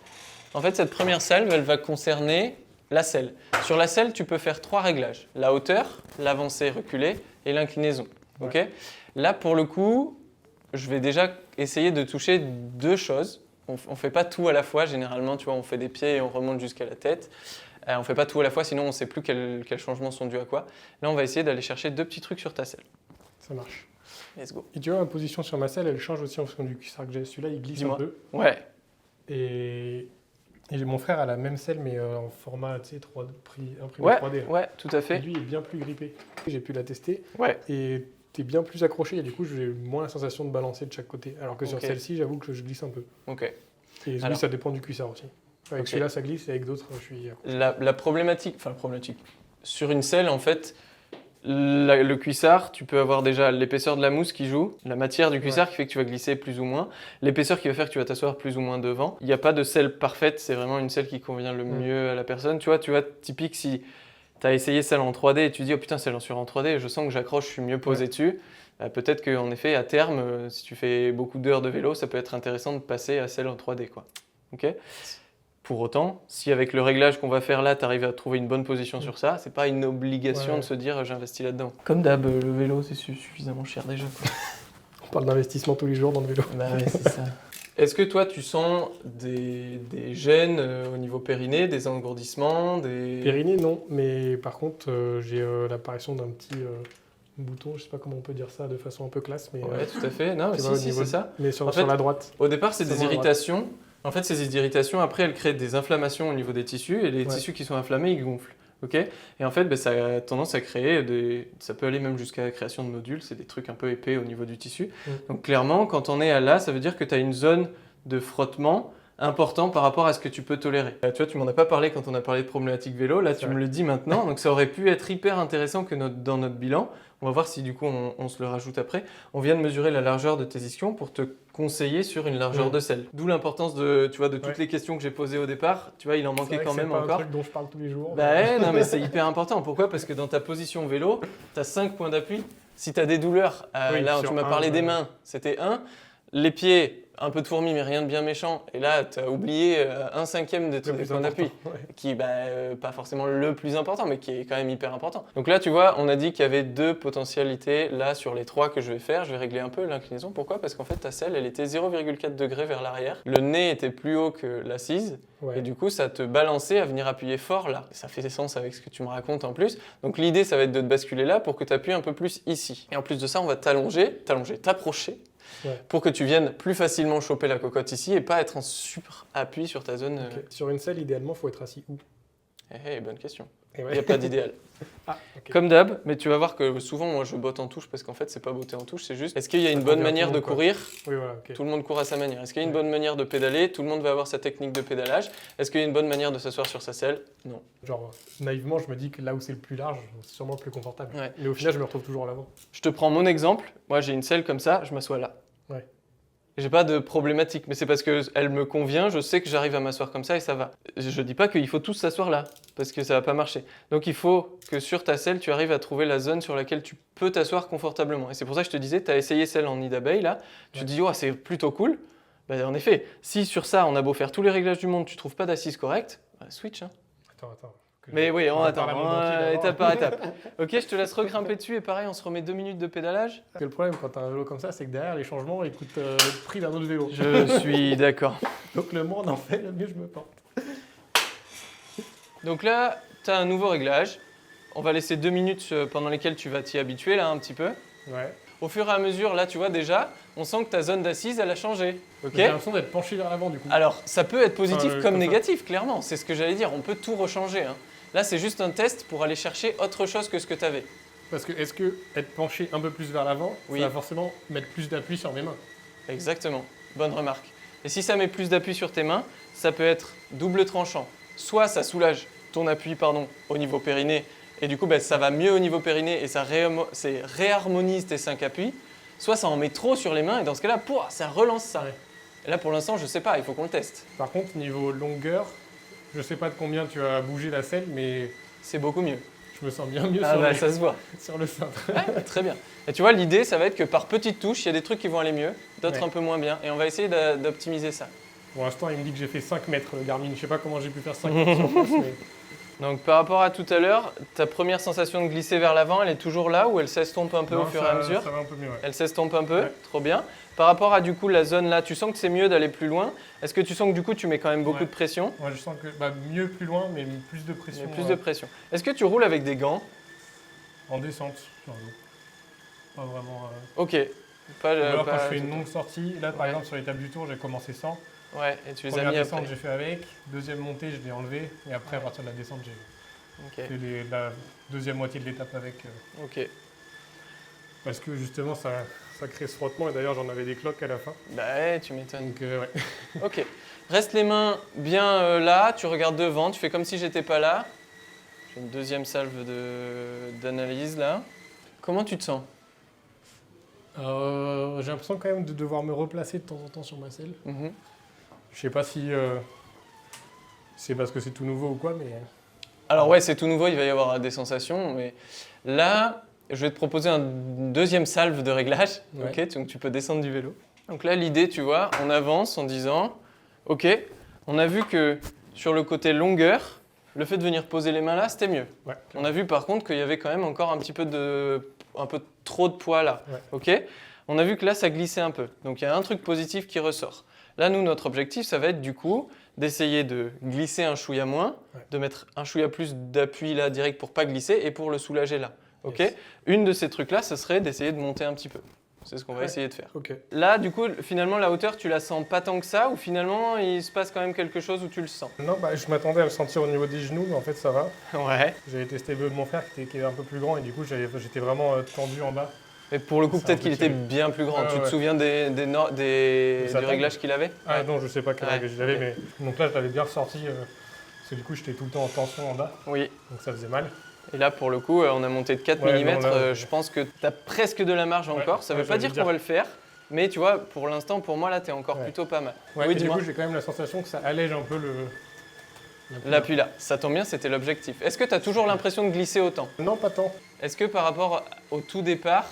En fait, cette première salve, elle va concerner la selle. Sur la selle, tu peux faire 3 réglages. La hauteur, l'avancée reculée et l'inclinaison. Ouais. Okay. Là, pour le coup, je vais déjà essayer de toucher 2 choses. On ne fait pas tout à la fois. Généralement, tu vois, on fait des pieds et on remonte jusqu'à la tête. On ne fait pas tout à la fois, sinon on ne sait plus quels changements sont dus à quoi. Là, on va essayer d'aller chercher 2 petits trucs sur ta selle. Ça marche. Let's go. Et tu vois, ma position sur ma selle, elle change aussi en fonction du cuissard que j'ai. Celui-là, il glisse un peu. Ouais. Et mon frère a la même selle, mais en format imprimé 3D. Ouais, tout à fait. Et lui, il est bien plus grippé. J'ai pu la tester. Ouais. Et t'es bien plus accroché. Et du coup, j'ai moins la sensation de balancer de chaque côté. Alors que sur celle-ci, j'avoue que je glisse un peu. Ok. Et lui, ça dépend du cuissard aussi. Avec celui-là, ça glisse. Et avec d'autres, je suis accroché. La problématique, sur une selle, en fait, le cuissard, tu peux avoir déjà l'épaisseur de la mousse qui joue, la matière du cuissard qui fait que tu vas glisser plus ou moins, l'épaisseur qui va faire que tu vas t'asseoir plus ou moins devant. Il n'y a pas de selle parfaite, c'est vraiment une selle qui convient le mieux à la personne. Tu vois, typique si tu as essayé celle en 3D et tu dis « Oh putain, celle en sur en 3D, je sens que j'accroche, je suis mieux posé dessus », peut-être qu'en effet, à terme, si tu fais beaucoup d'heures de vélo, ça peut être intéressant de passer à celle en 3D, quoi. Ok ? Pour autant, si avec le réglage qu'on va faire là, tu arrives à trouver une bonne position sur ça, c'est pas une obligation de se dire j'investis là-dedans. Comme d'hab, le vélo c'est suffisamment cher déjà. On parle d'investissement tous les jours dans le vélo. Bah ouais, c'est ça. Est-ce que toi tu sens des gênes au niveau périnée, des engourdissements, des... Périnée, non, mais par contre, j'ai l'apparition d'un petit bouton, je sais pas comment on peut dire ça de façon un peu classe, mais... Ouais, tout à fait. Non, si, c'est ça. Mais sur fait, la droite. Au départ, c'est des irritations. En fait, ces irritations, après, elles créent des inflammations au niveau des tissus, et les tissus qui sont inflammés, ils gonflent. Okay, et en fait, ça a tendance à créer ça peut aller même jusqu'à la création de nodules, c'est des trucs un peu épais au niveau du tissu. Donc clairement, quand on est à là, ça veut dire que tu as une zone de frottement important par rapport à ce que tu peux tolérer. Tu vois, tu m'en as pas parlé quand on a parlé de problématique vélo, là tu me le dis maintenant, donc ça aurait pu être hyper intéressant que dans notre bilan. On va voir si du coup on se le rajoute après. On vient de mesurer la largeur de tes ischions pour te conseiller sur une largeur de selle. D'où l'importance de toutes les questions que j'ai posées au départ. Tu vois, il en manquait quand même encore. C'est pas un truc dont je parle tous les jours. Non mais c'est hyper important. Pourquoi ? Parce que dans ta position vélo, tu as 5 points d'appui. Si tu as des douleurs, là tu m'as parlé des mains, c'était 1. Les pieds, un peu de fourmis mais rien de bien méchant. Et là, tu as oublié 1/5 de tes points d'appui, qui est pas forcément le plus important, mais qui est quand même hyper important. Donc là, tu vois, on a dit qu'il y avait 2 potentialités là sur les 3 que je vais faire. Je vais régler un peu l'inclinaison. Pourquoi ? Parce qu'en fait, ta selle, elle était 0,4 degrés vers l'arrière. Le nez était plus haut que l'assise. Et du coup, ça te balançait à venir appuyer fort là. Et ça fait sens avec ce que tu me racontes en plus. Donc l'idée, ça va être de te basculer là pour que tu appuies un peu plus ici. Et en plus de ça, on va t'approcher. Pour que tu viennes plus facilement choper la cocotte ici et pas être en super appui sur ta zone. Sur une selle, idéalement, il faut être assis où ? Bonne question. Il n'y a pas d'idéal. Okay. Comme d'hab, mais tu vas voir que souvent, moi, je botte en touche parce qu'en fait, c'est pas botter en touche, c'est juste est-ce qu'il y a une bonne manière de courir ? Oui, voilà, okay. Tout le monde court à sa manière. Est-ce qu'il y a une bonne manière de pédaler ? Tout le monde va avoir sa technique de pédalage. Est-ce qu'il y a une bonne manière de s'asseoir sur sa selle ? Non. Genre, naïvement, je me dis que là où c'est le plus large, c'est sûrement le plus confortable. Mais au final, je me retrouve toujours à l'avant. Je te prends mon exemple. Moi, j'ai une selle comme ça, je m'assois là. J'ai pas de problématique, mais c'est parce qu'elle me convient, je sais que j'arrive à m'asseoir comme ça et ça va. Je dis pas qu'il faut tous s'asseoir là, parce que ça va pas marcher. Donc il faut que sur ta selle, tu arrives à trouver la zone sur laquelle tu peux t'asseoir confortablement. Et c'est pour ça que je te disais, tu as essayé celle en nid d'abeille là, tu te dis « Oh, c'est plutôt cool ». En effet, si sur ça, on a beau faire tous les réglages du monde, tu trouves pas d'assise correcte, switch. Hein. Attends. Mais oui, on attend, étape par étape. Ok, je te laisse regrimper dessus et pareil, on se remet 2 minutes de pédalage. Le problème quand tu as un vélo comme ça, c'est que derrière, les changements, ils coûtent le prix d'un autre vélo. Je suis d'accord. Donc le moins on en fait, le mieux je me porte. Donc là, tu as un nouveau réglage. On va laisser 2 minutes pendant lesquelles tu vas t'y habituer là un petit peu. Ouais. Au fur et à mesure, là, tu vois déjà, on sent que ta zone d'assise, elle a changé. Okay. J'ai l'impression d'être penché vers l'avant du coup. Alors, ça peut être positif comme négatif, clairement. C'est ce que j'allais dire. On peut tout rechanger. Hein. Là, c'est juste un test pour aller chercher autre chose que ce que tu avais. Parce que est-ce que être penché un peu plus vers l'avant, ça va forcément mettre plus d'appui sur mes mains ? Exactement. Bonne remarque. Et si ça met plus d'appui sur tes mains, ça peut être double tranchant. Soit ça soulage ton appui au niveau périnée, et du coup, ça va mieux au niveau périnée et ça réharmonise tes 5 appuis. Soit ça en met trop sur les mains et dans ce cas-là, ça relance ça. Et là, pour l'instant, je sais pas, il faut qu'on le teste. Par contre, niveau longueur, Je sais pas de combien tu as bougé la selle, mais C'est beaucoup mieux. je me sens bien mieux Ah bah ça se voit. sur le cintre. Ouais, très bien. Et tu vois, l'idée, ça va être que par petites touches, il y a des trucs qui vont aller mieux, d'autres Ouais. un peu moins bien. Et on va essayer d'optimiser ça. Pour l'instant, il me dit que j'ai fait 5 mètres, le Garmin. Je sais pas comment j'ai pu faire 5 mètres sur place, mais... Donc par rapport à tout à l'heure, ta première sensation de glisser vers l'avant, elle est toujours là ou elle s'estompe un peu Non, au fur et à mesure? Ça va un peu mieux, ouais. Elle s'estompe un peu, Ouais. trop bien. Par rapport à du coup la zone là, tu sens que c'est mieux d'aller plus loin. Est-ce que tu sens que du coup tu mets quand même beaucoup Ouais. de pression? Moi, je sens que mieux plus loin, mais plus de pression. Mais plus de pression. Est-ce que tu roules avec des gants? En descente, sur l'eau. Pas vraiment... Ok. Pas, Ou alors pas- quand je fais une longue sortie, là par exemple sur l'étape du tour, j'ai commencé sans. Ouais, et tu les as Première mis descente, après. j'ai fait avec. Deuxième montée, je l'ai enlevé. Et après, à partir de la descente, j'ai Ok. fait la deuxième moitié de l'étape avec. Ok. Parce que justement, ça crée ce frottement. Et d'ailleurs, j'en avais des cloques à la fin. Bah ouais, tu m'étonnes. Donc, ouais. Ok. Reste les mains bien là, tu regardes devant, tu fais comme si j'étais pas là. J'ai une deuxième salve d'analyse là. Comment tu te sens? J'ai l'impression quand même de devoir me replacer de temps en temps sur ma selle. Mhm. Je sais pas si c'est parce que c'est tout nouveau ou quoi, mais... Alors ouais, c'est tout nouveau, il va y avoir des sensations, mais là, je vais te proposer une deuxième salve de réglage, Ouais. ok, donc tu peux descendre du vélo. Donc là, l'idée, tu vois, on avance en disant, ok, on a vu que sur le côté longueur, le fait de venir poser les mains là, c'était mieux. Ouais. On a vu par contre qu'il y avait quand même encore un peu trop de poids là, Ouais. ok. On a vu que là, ça glissait un peu, donc il y a un truc positif qui ressort. Là, nous, notre objectif, ça va être du coup d'essayer de glisser un chouïa moins, Ouais. de mettre un chouïa plus d'appui là direct pour pas glisser et pour le soulager là. Ok. Yes. Une de ces trucs-là, ce serait d'essayer de monter un petit peu. C'est ce qu'on va Ouais. essayer de faire. Ok. Là, du coup, finalement, la hauteur, tu la sens pas tant que ça ou finalement, il se passe quand même quelque chose où tu le sens? Non, je m'attendais à le sentir au niveau des genoux, mais en fait, ça va. Ouais. J'avais testé le vélo de mon frère qui était un peu plus grand et du coup, j'étais vraiment tendu en bas. Mais pour le coup, C'est peut-être un qu'il peu était tiré. bien plus grand. Ouais, Tu te ouais. souviens du attentes. réglage qu'il avait? Ah non, je sais pas quel Ouais. réglage j'avais, Ok. mais donc là, je l'avais bien ressorti parce que du coup, j'étais tout le temps en tension en bas, Oui. donc ça faisait mal. Et là, pour le coup, on a monté de 4 Ouais, mm. non, là, je pense que tu as presque de la marge Ouais, encore. Ça ne ouais, veut pas j'allais dire qu'on dire. va le faire. Mais tu vois, pour l'instant, pour moi, là, tu es encore Ouais. plutôt pas mal. Ouais, oui, et du dis-moi. coup, j'ai quand même la sensation que ça allège un peu L'appui là. Ça tombe bien, c'était l'objectif. Est-ce que tu as toujours l'impression de glisser autant? Non, pas tant. Est-ce que par rapport au tout départ,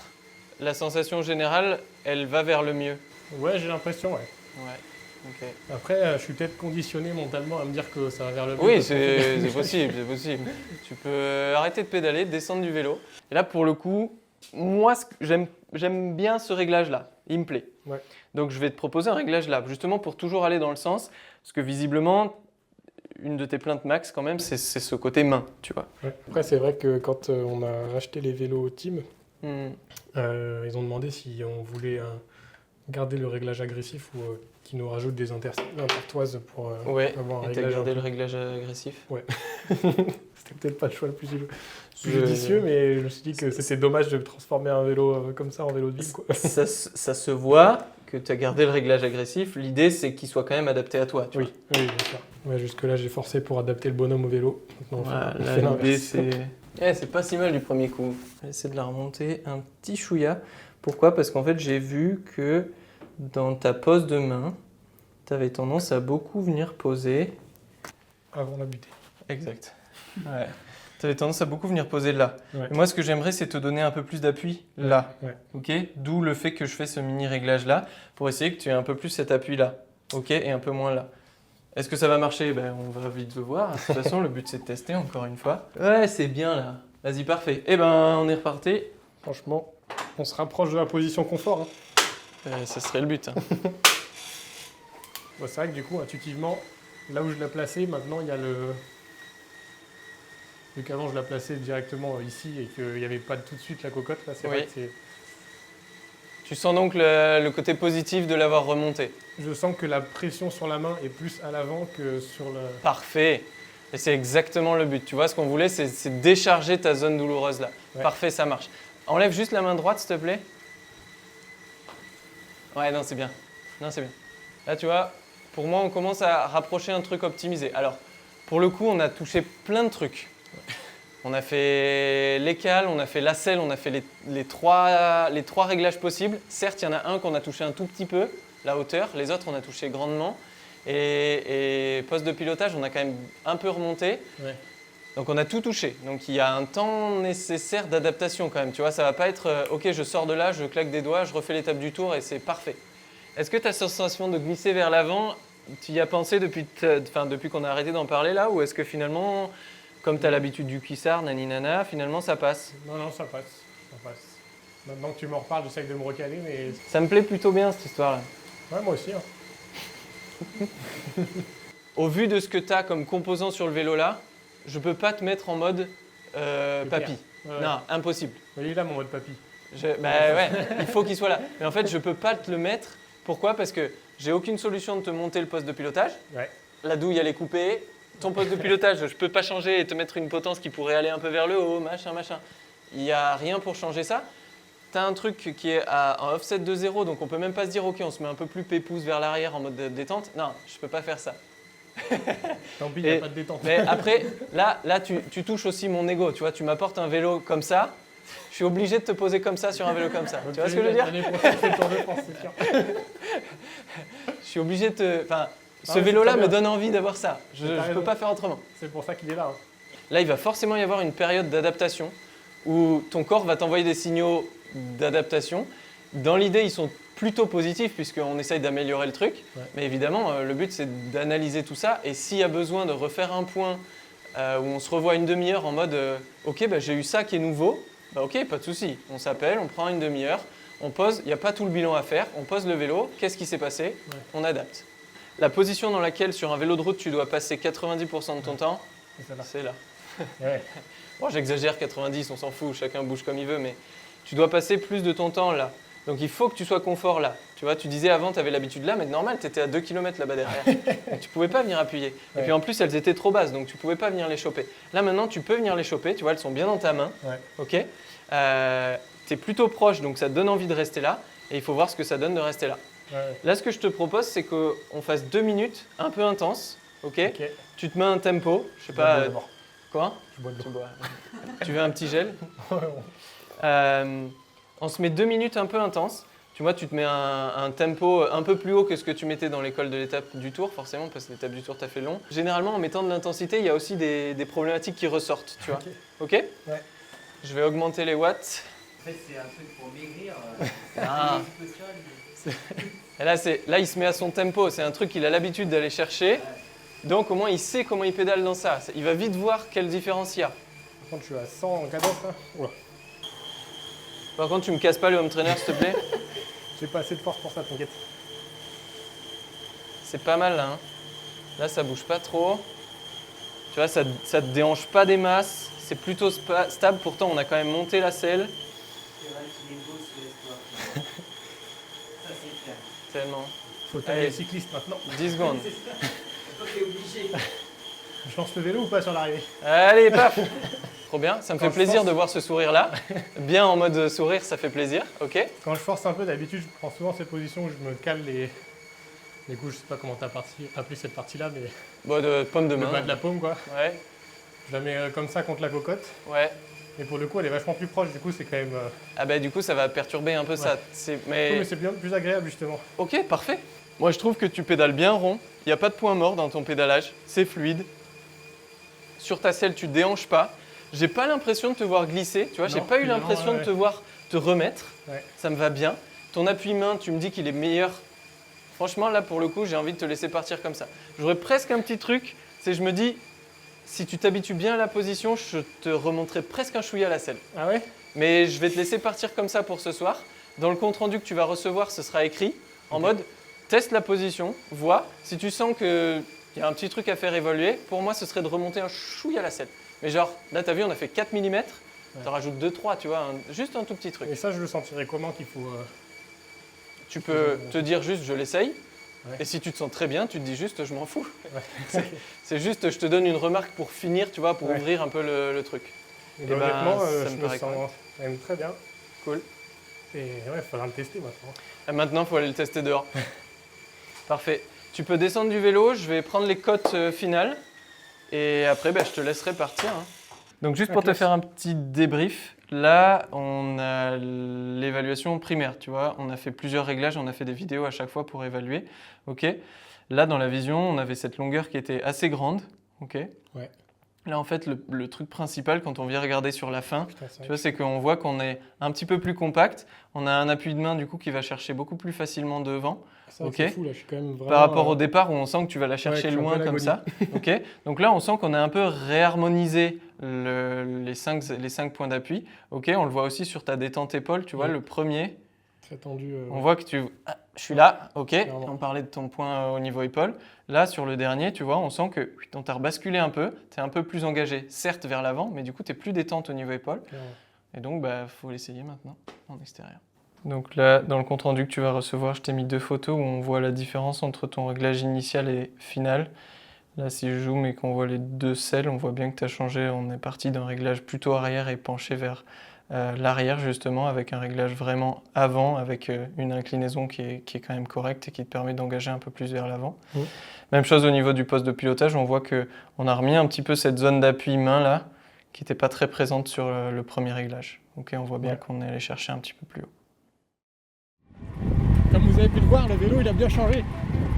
la sensation générale, elle va vers le mieux? Ouais, j'ai l'impression, ouais. Ouais. Ok. Après, je suis peut-être conditionné mentalement à me dire que ça va vers le mieux. Oui, parce qu'en fait- c'est possible, c'est possible. Tu peux arrêter de pédaler, descendre du vélo. Et là, pour le coup, moi, j'aime bien ce réglage-là. Il me plaît. Ouais. Donc, je vais te proposer un réglage là, justement pour toujours aller dans le sens. Parce que visiblement, une de tes plaintes max, quand même, c'est ce côté main, tu vois. Ouais. Après, c'est vrai que quand on a acheté les vélos Team, Hmm. ils ont demandé si on voulait garder le réglage agressif ou qu'ils nous rajoutent des intertoises pour Ouais, avoir un et t'as réglage. gardé un le peu- réglage agressif. C'était peut-être pas le choix le plus Je- judicieux, mais je me suis dit que c'était dommage de transformer un vélo comme ça en vélo de ville. Quoi. Ça se voit que tu as gardé le réglage agressif. L'idée, c'est qu'il soit quand même adapté à toi. Tu Oui, oui, bien sûr. Ouais, jusque-là, j'ai forcé pour adapter le bonhomme au vélo. Maintenant, on fait Voilà, l'idée, l'inverse. c'est pas si mal du premier coup. Je vais essayer de la remonter un petit chouïa. Pourquoi? Parce qu'en fait, j'ai vu que dans ta pose de main, tu avais tendance à beaucoup venir poser. Avant la butée. Exact. Ouais. Tu avais tendance à beaucoup venir poser là. Ouais. Et moi, ce que j'aimerais, c'est te donner un peu plus d'appui là. Ouais. Ok. D'où le fait que je fais ce mini réglage là pour essayer que tu aies un peu plus cet appui là. Ok. Et un peu moins là. Est-ce que ça va marcher? Ben, on va vite le voir. De toute façon, le but c'est de tester encore une fois. Ouais, c'est bien là. Vas-y, parfait. Eh ben, on est reparti. Franchement, on se rapproche de la position confort. Hein. Ça serait le but. Hein. Bon, c'est vrai que du coup, intuitivement, là où je l'ai placé, maintenant, il y a le... Vu qu'avant, je la plaçais directement ici et qu'il n'y avait pas tout de suite la cocotte, là, c'est Oui. vrai que c'est... Tu sens donc le côté positif de l'avoir remonté. Je sens que la pression sur la main est plus à l'avant que sur le... Parfait. Et c'est exactement le but. Tu vois, ce qu'on voulait, c'est décharger ta zone douloureuse là. Ouais. Parfait, ça marche. Enlève juste la main droite, s'il te plaît. Ouais, non, c'est bien. Non, c'est bien. Là, tu vois, pour moi, on commence à rapprocher un truc optimisé. Alors, pour le coup, on a touché plein de trucs. On a fait les cales, on a fait la selle, on a fait les trois réglages possibles. Certes, il y en a un qu'on a touché un tout petit peu, la hauteur. Les autres, on a touché grandement. Et poste de pilotage, on a quand même un peu remonté. Ouais. Donc on a tout touché. Donc il y a un temps nécessaire d'adaptation quand même. Tu vois, ça va pas être ok, je sors de là, je claque des doigts, je refais l'étape du tour et c'est parfait. Est-ce que ta sensation de glisser vers l'avant, tu y as pensé depuis qu'on a arrêté d'en parler là, ou est-ce que finalement, comme tu as l'habitude du cuissard, naninana, finalement ça passe? Non, ça passe. Maintenant que tu m'en reparles, j'essaye de me recaler, mais... Ça me plaît plutôt bien cette histoire-là. Ouais, moi aussi. Hein. Au vu de ce que tu as comme composant sur le vélo là, je peux pas te mettre en mode papy. Ouais. Non, impossible. Il est là mon mode papy. Ouais, il faut qu'il soit là. Mais en fait, je peux pas te le mettre. Pourquoi? Parce que j'ai aucune solution de te monter le poste de pilotage. Ouais. La douille, elle est coupée. Ton poste de pilotage, je peux pas changer et te mettre une potence qui pourrait aller un peu vers le haut, machin. Il n'y a rien pour changer ça. Tu as un truc qui est en offset de 0, donc on peut même pas se dire ok, on se met un peu plus pépouze vers l'arrière en mode détente. Non, je peux pas faire ça. Tant pis, il n'y a pas de détente. Mais après, là tu touches aussi mon ego. Tu vois, tu m'apportes un vélo comme ça. Je suis obligé de te poser comme ça sur un vélo comme ça. Donc, tu vois ce que je veux dire? L'année prochaine, c'est le Tour de France, c'est sûr. Je suis obligé de te... Enfin, ce mais vélo-là c'est me très bien. donne envie d'avoir ça. Je ne peux pas faire autrement. C'est pour ça qu'il est là. Hein. Là, il va forcément y avoir une période d'adaptation où ton corps va t'envoyer des signaux d'adaptation. Dans l'idée, ils sont plutôt positifs puisqu'on essaye d'améliorer le truc. Ouais. Mais évidemment, le but, c'est d'analyser tout ça. Et s'il y a besoin de refaire un point où on se revoit une demi-heure en mode ok, bah, j'ai eu ça qui est nouveau. Bah, ok, pas de souci. On s'appelle, on prend une demi-heure, on pose. Il n'y a pas tout le bilan à faire. On pose le vélo. Qu'est-ce qui s'est passé? Ouais. On adapte. La position dans laquelle, sur un vélo de route, tu dois passer 90% de ton temps, c'est là. Ouais. Bon, j'exagère, 90, on s'en fout, chacun bouge comme il veut, mais tu dois passer plus de ton temps là. Donc il faut que tu sois confort là. Tu vois, tu disais avant, tu avais l'habitude là, mais normal, tu étais à 2 km là-bas derrière. Donc tu pouvais pas venir appuyer. Ouais. Et puis en plus, elles étaient trop basses, donc tu pouvais pas venir les choper. Là maintenant, tu peux venir les choper, tu vois, elles sont bien dans ta main. Ouais. Ok. Tu es plutôt proche, donc ça te donne envie de rester là. Et il faut voir ce que ça donne de rester là. Ouais. Là, ce que je te propose, c'est qu'on fasse 2 minutes un peu intenses. Ok. Ok. Tu te mets un tempo, je sais Je bois pas. de l'eau d'abord. Quoi? Je bois de Tu l'eau. bois. Tu veux un petit gel? Ouais. On se met 2 minutes un peu intenses. Tu vois, tu te mets un tempo un peu plus haut que ce que tu mettais dans l'école de l'étape du tour, forcément, parce que l'étape du tour, tu as fait long. Généralement, en mettant de l'intensité, il y a aussi des problématiques qui ressortent, tu vois. Ok? Ouais. Je vais augmenter les watts. En fait, c'est un truc pour maigrir. Ah. Et là, il se met à son tempo. C'est un truc qu'il a l'habitude d'aller chercher. Donc, au moins, il sait comment il pédale dans ça. Il va vite voir quelle différence il y a. Par contre, je suis à 100 en cadence là. Oula. Par contre, tu me casses pas le home trainer, s'il te plaît. J'ai pas assez de force pour ça, t'inquiète. C'est pas mal là. Hein. Là, ça bouge pas trop. Tu vois, ça te déhanche pas des masses. C'est plutôt stable. Pourtant, on a quand même monté la selle. C'est vrai qu'il est beau ce espoir. Ça, c'est clair. Tellement. Faut tailler Allez. les cyclistes maintenant. 10 secondes. Toi, t'es obligé. Je lance le vélo ou pas sur l'arrivée? Allez, paf. Trop bien. Ça me Quand fait je plaisir force. de voir ce sourire-là. Bien en mode sourire, ça fait plaisir. Ok. Quand je force un peu, d'habitude, je prends souvent cette position où je me cale les coups. Je sais pas comment t'as appelé cette partie-là, mais Bon, de pomme de le main. bas de la paume, quoi. Ouais. Je la mets comme ça contre la cocotte. Ouais. Et pour le coup, elle est vachement plus proche. Du coup, c'est quand même. Ah bah du coup, ça va perturber un peu ça. Mais c'est bien plus agréable, justement. Ok, parfait. Moi, je trouve que tu pédales bien rond. Il n'y a pas de point mort dans ton pédalage. C'est fluide. Sur ta selle, tu ne déhanches pas. J'ai pas l'impression de te voir glisser. Tu vois, j'ai Non, pas eu non, l'impression ouais. de te voir te remettre. Ouais. Ça me va bien. Ton appui-main, tu me dis qu'il est meilleur. Franchement, là, pour le coup, j'ai envie de te laisser partir comme ça. J'aurais presque un petit truc. C'est je me dis, si tu t'habitues bien à la position, je te remonterai presque un chouïa à la selle. Ah ouais? Mais je vais te laisser partir comme ça pour ce soir. Dans le compte-rendu que tu vas recevoir, ce sera écrit en Ok. mode teste la position, vois. Si tu sens qu'il y a un petit truc à faire évoluer, pour moi, ce serait de remonter un chouïa à la selle. Mais genre, là, tu as vu, on a fait 4 mm. Ouais. Tu en rajoutes 2-3, tu vois, juste un tout petit truc. Et ça, je le sentirais comment qu'il faut. Tu peux te dire juste je l'essaye. Ouais. Et si tu te sens très bien, tu te dis juste je m'en fous. Ouais. C'est juste je te donne une remarque pour finir, tu vois, pour Ouais. ouvrir un peu le truc. Et ben, honnêtement, ça je me me paraît sens quand même très bien. Cool. Et ouais, il faudra le tester maintenant. Et maintenant, il faut aller le tester dehors. Parfait. Tu peux descendre du vélo, je vais prendre les cotes finales. Et après, je te laisserai partir. Hein. Donc juste pour te faire un petit débrief, là on a l'évaluation primaire, tu vois, on a fait plusieurs réglages, on a fait des vidéos à chaque fois pour évaluer, ok. Là dans la vision, on avait cette longueur qui était assez grande, ok. Ouais. Là en fait le truc principal quand on vient regarder sur la fin, Putain, tu vois, c'est qu'on voit qu'on est un petit peu plus compact, on a un appui de main du coup qui va chercher beaucoup plus facilement devant. Ok. C'est fou, là, je suis quand même vraiment, Par rapport au départ où on sent que tu vas la chercher loin comme ça. Okay. Donc là, on sent qu'on a un peu réharmonisé les 5 points d'appui. Okay. On le voit aussi sur ta détente épaule, tu vois, le premier. Très tendu. On voit que je suis là, ok. On parlait de ton point au niveau épaule. Là, sur le dernier, tu vois, on sent que on t'a rebasculé un peu, tu es un peu plus engagé, certes vers l'avant, mais du coup, tu es plus détente au niveau épaule. Et donc, faut l'essayer maintenant en extérieur. Donc là, dans le compte-rendu que tu vas recevoir, je t'ai mis 2 photos où on voit la différence entre ton réglage initial et final. Là, si je zoome et qu'on voit les 2 selles, on voit bien que tu as changé. On est parti d'un réglage plutôt arrière et penché vers l'arrière, justement, avec un réglage vraiment avant, avec une inclinaison qui est quand même correcte et qui te permet d'engager un peu plus vers l'avant. Même chose au niveau du poste de pilotage, on voit qu'on a remis un petit peu cette zone d'appui main là, qui n'était pas très présente sur le premier réglage. Ok, on voit bien qu'on est allé chercher un petit peu plus haut. Comme vous avez pu le voir, le vélo il a bien changé.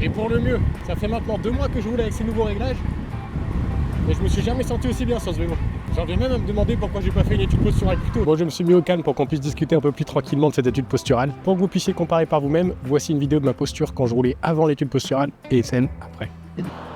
Et pour le mieux. Ça fait maintenant 2 mois que je roule avec ces nouveaux réglages. Et je me suis jamais senti aussi bien sur ce vélo. J'en viens même à me demander pourquoi j'ai pas fait une étude posturale plus tôt. Bon, je me suis mis au calme pour qu'on puisse discuter un peu plus tranquillement de cette étude posturale. Pour que vous puissiez comparer par vous-même, voici une vidéo de ma posture quand je roulais avant l'étude posturale et celle après.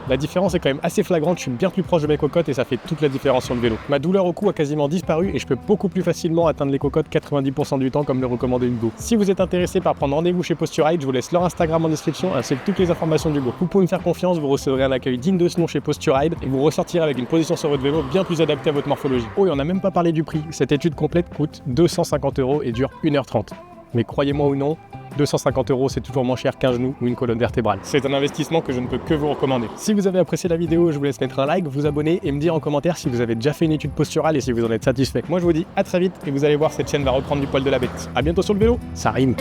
La différence est quand même assez flagrante, je suis bien plus proche de mes cocottes et ça fait toute la différence sur le vélo. Ma douleur au cou a quasiment disparu et je peux beaucoup plus facilement atteindre les cocottes 90% du temps comme le recommandait Hugo. Si vous êtes intéressé par prendre rendez-vous chez Posturide, je vous laisse leur Instagram en description ainsi que toutes les informations d'Hugo. Vous pouvez me faire confiance, vous recevrez un accueil digne de ce nom chez Posturide et vous ressortirez avec une position sur votre vélo bien plus adaptée à votre morphologie. Oh et on n'a même pas parlé du prix, cette étude complète coûte 250 € et dure 1h30. Mais croyez-moi ou non, 250 € c'est toujours moins cher qu'un genou ou une colonne vertébrale. C'est un investissement que je ne peux que vous recommander. Si vous avez apprécié la vidéo, je vous laisse mettre un like, vous abonner et me dire en commentaire si vous avez déjà fait une étude posturale et si vous en êtes satisfait. Moi je vous dis à très vite et vous allez voir, cette chaîne va reprendre du poil de la bête. A bientôt sur le vélo, ça rime.